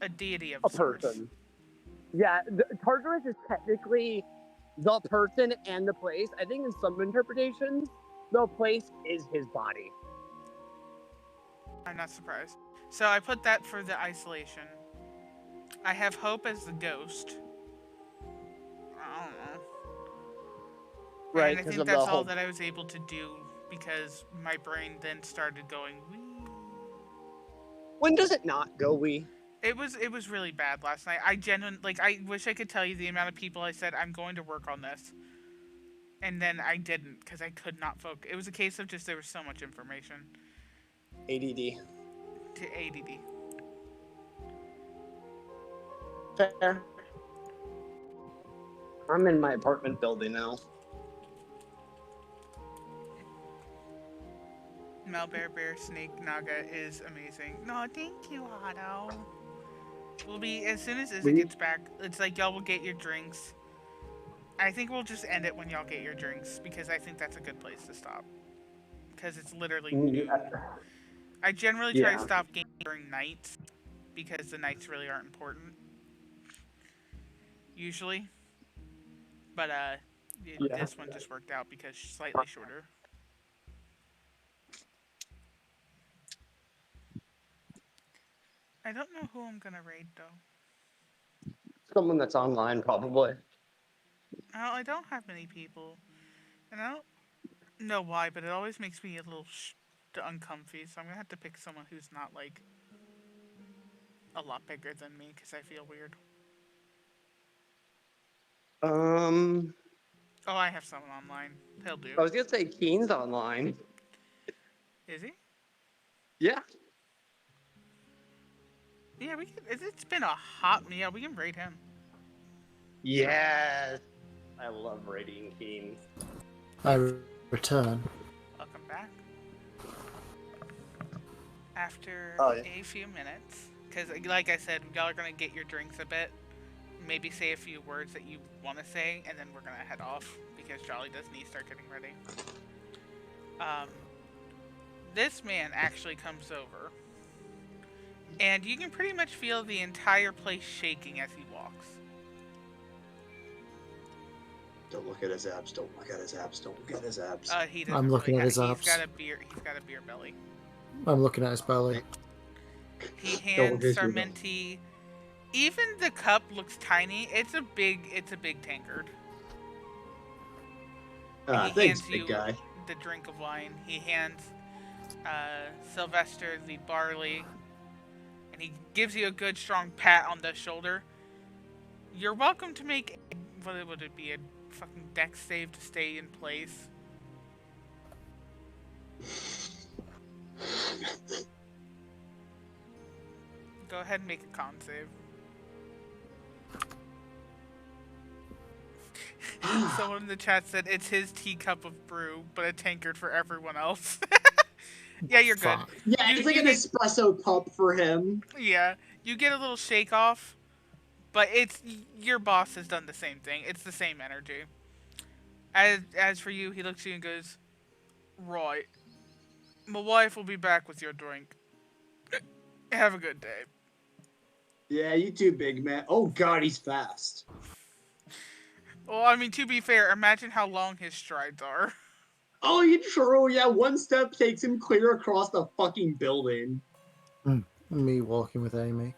[SPEAKER 1] a deity of
[SPEAKER 3] a
[SPEAKER 1] sorts.
[SPEAKER 3] person. Yeah, Tartarus is technically the person and the place. I think in some interpretations, the place is his body.
[SPEAKER 1] I'm not surprised. So I put that for the isolation. I have Hope as the ghost. I don't know.
[SPEAKER 3] Right,
[SPEAKER 1] And I
[SPEAKER 3] because
[SPEAKER 1] think
[SPEAKER 3] of the
[SPEAKER 1] that's all
[SPEAKER 3] whole.
[SPEAKER 1] that I was able to do because my brain then started going. Wee.
[SPEAKER 3] When does it not go we?
[SPEAKER 1] It was really bad last night. I genuinely like. I wish I could tell you the amount of people I said I'm going to work on this, and then I didn't because I could not focus. It was a case of just there was so much information
[SPEAKER 3] ADD.
[SPEAKER 1] to ADD.
[SPEAKER 3] Fair. I'm in my apartment building now.
[SPEAKER 1] Melbear Bear Snake Naga is amazing. No, thank you, Otto. We'll be as soon as Izzy
[SPEAKER 3] We
[SPEAKER 1] gets back. It's like y'all will get your drinks. I think we'll just end it when y'all get your drinks because I think that's a good place to stop. Because it's literally noon. I generally try to
[SPEAKER 3] yeah.
[SPEAKER 1] stop gaming during nights because the nights really aren't important usually. But
[SPEAKER 3] Yeah.
[SPEAKER 1] this one just worked out because she's slightly shorter. I don't know who I'm gonna raid though.
[SPEAKER 3] Someone that's online, probably.
[SPEAKER 1] I don't have many people, and I don't know why, but it always makes me a little uncomfy. So I'm gonna have to pick someone who's not like a lot bigger than me because I feel weird.
[SPEAKER 3] Um,
[SPEAKER 1] Oh, I have someone online. He'll do.
[SPEAKER 3] I was gonna say Keen's online.
[SPEAKER 1] Is he?
[SPEAKER 3] Yeah.
[SPEAKER 1] Yeah, we can. It's been a hot meal. We can rate him.
[SPEAKER 3] Yes. I love rating kings.
[SPEAKER 2] I return.
[SPEAKER 1] Welcome back. After
[SPEAKER 3] Oh yeah.
[SPEAKER 1] a few minutes, because like I said, y'all are gonna get your drinks a bit. Maybe say a few words that you want to say, and then we're gonna head off because Jolly does need to start getting ready. Um, this man actually comes over, and you can pretty much feel the entire place shaking as he walks.
[SPEAKER 3] Don't look at his abs. Don't look at his abs. Don't look at his abs.
[SPEAKER 1] He
[SPEAKER 2] I'm
[SPEAKER 1] doesn't
[SPEAKER 2] looking
[SPEAKER 1] really
[SPEAKER 2] at his
[SPEAKER 1] He's
[SPEAKER 2] abs.
[SPEAKER 1] got a beer. He's got a beer belly.
[SPEAKER 2] I'm looking at his belly.
[SPEAKER 1] He
[SPEAKER 3] Don't look
[SPEAKER 1] hands
[SPEAKER 3] at your belly.
[SPEAKER 1] Sarmenti. Even the cup looks tiny. It's a big. It's a big tankard. He
[SPEAKER 3] Thanks,
[SPEAKER 1] hands
[SPEAKER 3] big
[SPEAKER 1] you
[SPEAKER 3] guy.
[SPEAKER 1] the drink of wine. He hands Sylvester the barley, and he gives you a good strong pat on the shoulder. You're welcome to make what would it be, a fucking dex save to stay in place. Go ahead and make a con save. Someone in the chat said it's his teacup of brew, but a tankard for everyone else. Yeah, you're good.
[SPEAKER 2] Fuck.
[SPEAKER 3] Yeah,
[SPEAKER 1] You,
[SPEAKER 3] it's like
[SPEAKER 1] you
[SPEAKER 3] an
[SPEAKER 1] get,
[SPEAKER 3] espresso cup for him.
[SPEAKER 1] yeah, you get a little shake off, but it's your boss has done the same thing. It's the same energy. As for you, he looks at you and goes, "Right, my wife will be back with your drink. Have a good day."
[SPEAKER 3] Yeah, you too, big man. Oh god, he's fast.
[SPEAKER 1] Well, I mean, to be fair, imagine how long his strides are.
[SPEAKER 3] Oh, you true. Yeah, one step takes him clear across the fucking building.
[SPEAKER 2] Me walking with Amy.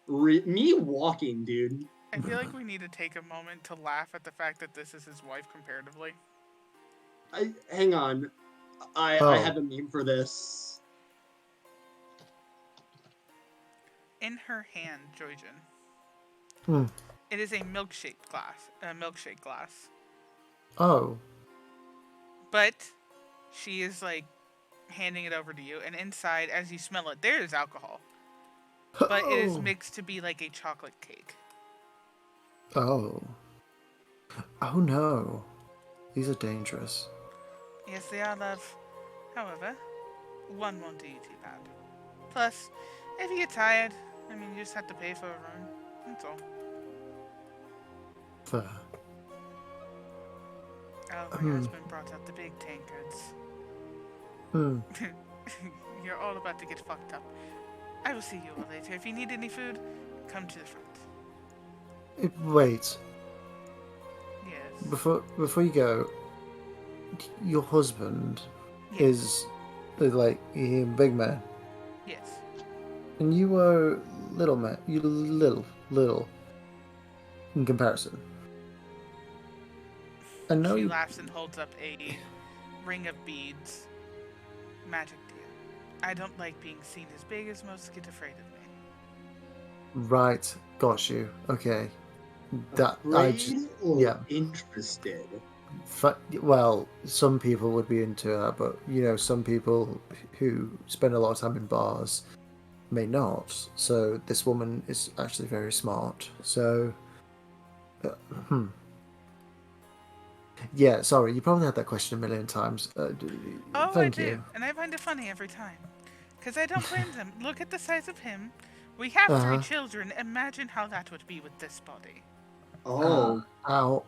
[SPEAKER 3] Me walking, dude.
[SPEAKER 1] I feel like we need to take a moment to laugh at the fact that this is his wife comparatively.
[SPEAKER 3] Hang on. I have a meme for this.
[SPEAKER 1] In her hand, Joyjin,
[SPEAKER 2] Hmm.
[SPEAKER 1] it is a milkshake glass. A milkshake glass.
[SPEAKER 2] Oh.
[SPEAKER 1] But she is like handing it over to you, and inside, as you smell it, there is alcohol. But it is mixed to be like a chocolate cake.
[SPEAKER 2] Oh. Oh no. These are dangerous.
[SPEAKER 1] Yes, they are, love. However, one won't do you too bad. Plus, if you get tired, I mean, you just have to pay for a room. That's all.
[SPEAKER 2] Fair.
[SPEAKER 1] Oh, my husband brought out the big tankards. You're all about to get fucked up. I will see you all later. If you need any food, come to the front.
[SPEAKER 2] Wait.
[SPEAKER 1] Yes.
[SPEAKER 2] Before you go, your husband is like a big man,
[SPEAKER 1] Yes.
[SPEAKER 2] and you are little man. You little in comparison. I know
[SPEAKER 1] She
[SPEAKER 2] you.
[SPEAKER 1] laughs and holds up a ring of beads. Magic, dear. I don't like being seen as big as most get afraid of me.
[SPEAKER 2] Right, got you. Okay. That I just
[SPEAKER 3] or interested.
[SPEAKER 2] Well, some people would be into that, but some people who spend a lot of time in bars may not. So this woman is actually very smart. So, yeah. Sorry, you probably had that question a million times. Thank
[SPEAKER 1] I do,
[SPEAKER 2] you.
[SPEAKER 1] and I find it funny every time. Because I don't blame them. Look at the size of him. We have 3 children. Imagine how that would be with this body.
[SPEAKER 3] Oh.
[SPEAKER 2] Ow,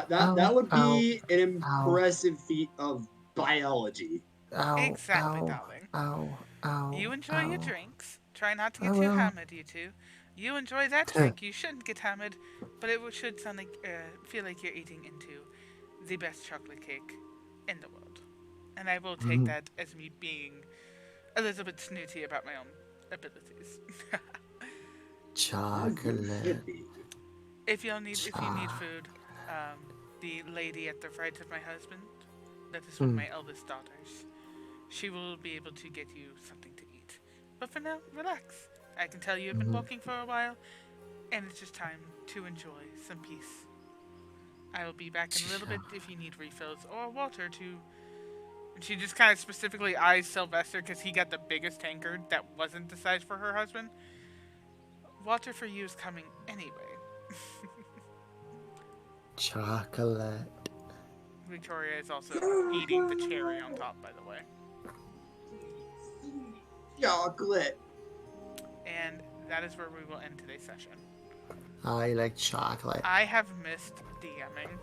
[SPEAKER 3] That would
[SPEAKER 2] ow,
[SPEAKER 3] be an impressive feat of biology.
[SPEAKER 1] Exactly, darling.
[SPEAKER 2] ow.
[SPEAKER 1] You enjoy your drinks. Try not to
[SPEAKER 2] I
[SPEAKER 1] get too
[SPEAKER 2] will.
[SPEAKER 1] hammered, you two. You enjoy that drink. You shouldn't get hammered, but it should sound like feel like you're eating into the best chocolate cake in the world. And I will take that as me being a little bit snooty about my own abilities.
[SPEAKER 2] Chocolate.
[SPEAKER 1] If you need food, the lady at the right of my husband, that is one of my eldest daughters, she will be able to get you something to eat. But for now, relax. I can tell you've been walking for a while, and it's just time to enjoy some peace. I will be back in a little bit if you need refills or water to She just kind of specifically eyes Sylvester because he got the biggest tankard that wasn't the size for her husband. Water for you is coming anyway.
[SPEAKER 2] Chocolate.
[SPEAKER 1] Victoria is also eating the cherry on top, by the way.
[SPEAKER 3] Chocolate.
[SPEAKER 1] And that is where we will end today's session.
[SPEAKER 2] I like chocolate.
[SPEAKER 1] I have missed DMing.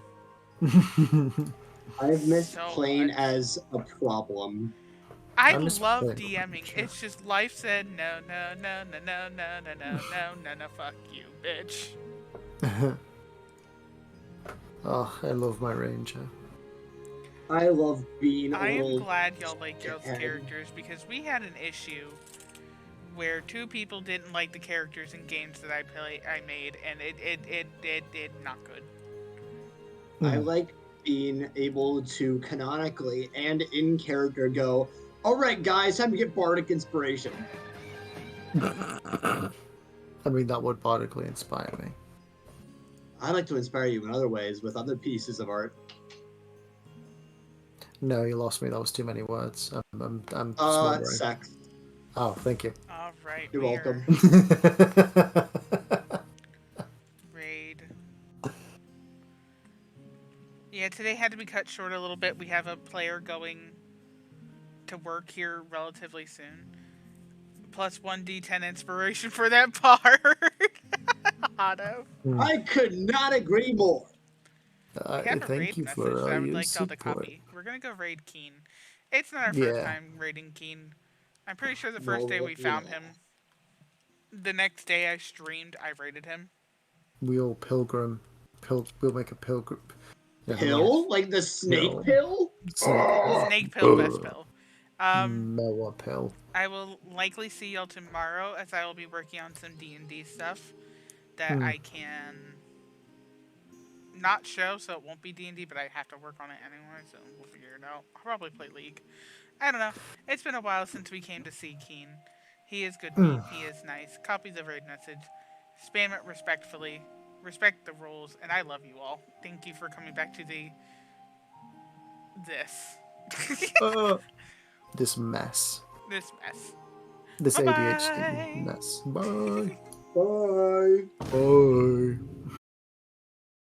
[SPEAKER 3] I've missed
[SPEAKER 1] So
[SPEAKER 3] playing
[SPEAKER 1] much.
[SPEAKER 3] as a problem.
[SPEAKER 1] I
[SPEAKER 2] miss
[SPEAKER 1] love
[SPEAKER 2] playing
[SPEAKER 1] DMing.
[SPEAKER 2] sure.
[SPEAKER 1] It's just life said no, no, no, no, no, no, no, no, no, no, no, fuck you, bitch.
[SPEAKER 2] Oh, I love my ranger.
[SPEAKER 3] I love being a
[SPEAKER 1] I am
[SPEAKER 3] little.
[SPEAKER 1] glad y'all like y'all's
[SPEAKER 3] shithead.
[SPEAKER 1] characters because we had an issue where two people didn't like the characters in games that I made, and it not good.
[SPEAKER 3] I like being able to canonically and in character go, all right, guys, time to get bardic inspiration.
[SPEAKER 2] I mean, that would bardically inspire me.
[SPEAKER 3] I like to inspire you in other ways with other pieces of art.
[SPEAKER 2] No, you lost me. That was too many words. I'm smoldering.
[SPEAKER 3] Sex.
[SPEAKER 2] Oh, thank you.
[SPEAKER 1] All right,
[SPEAKER 3] You're welcome.
[SPEAKER 1] Raid. Yeah, today had to be cut short a little bit. We have a player going to work here relatively soon. Plus 1d10 inspiration for that part. Otto.
[SPEAKER 3] I could not agree more.
[SPEAKER 1] We have a
[SPEAKER 2] Thank
[SPEAKER 1] raid
[SPEAKER 2] you
[SPEAKER 1] message
[SPEAKER 2] for
[SPEAKER 1] that I would
[SPEAKER 2] your
[SPEAKER 1] like y'all to
[SPEAKER 2] support.
[SPEAKER 1] copy. We're gonna go raid Keen. It's not our first
[SPEAKER 2] Yeah.
[SPEAKER 1] time raiding Keen. I'm pretty sure the first day we
[SPEAKER 3] No,
[SPEAKER 1] found
[SPEAKER 3] yeah.
[SPEAKER 1] him, the next day I streamed, I raided him.
[SPEAKER 2] We all pilgrim. We'll make a pilgrim.
[SPEAKER 3] Pill? Like the snake
[SPEAKER 2] No.
[SPEAKER 3] pill?
[SPEAKER 1] Snake pill, best pill.
[SPEAKER 2] Mellow pill.
[SPEAKER 1] I will likely see y'all tomorrow as I will be working on some D&D stuff that I can not show, so it won't be D&D, but I have to work on it anyway, so we'll figure it out. I'll probably play League. I don't know. It's been a while since we came to see Keen. He is good meat. He is nice. Copy the raid message. Spam it respectfully. Respect the rules, and I love you all. Thank you for coming back to this.
[SPEAKER 2] This mess.
[SPEAKER 1] This mess.
[SPEAKER 2] This
[SPEAKER 1] Bye-bye.
[SPEAKER 2] ADHD mess. Bye.
[SPEAKER 3] Bye.
[SPEAKER 2] Bye.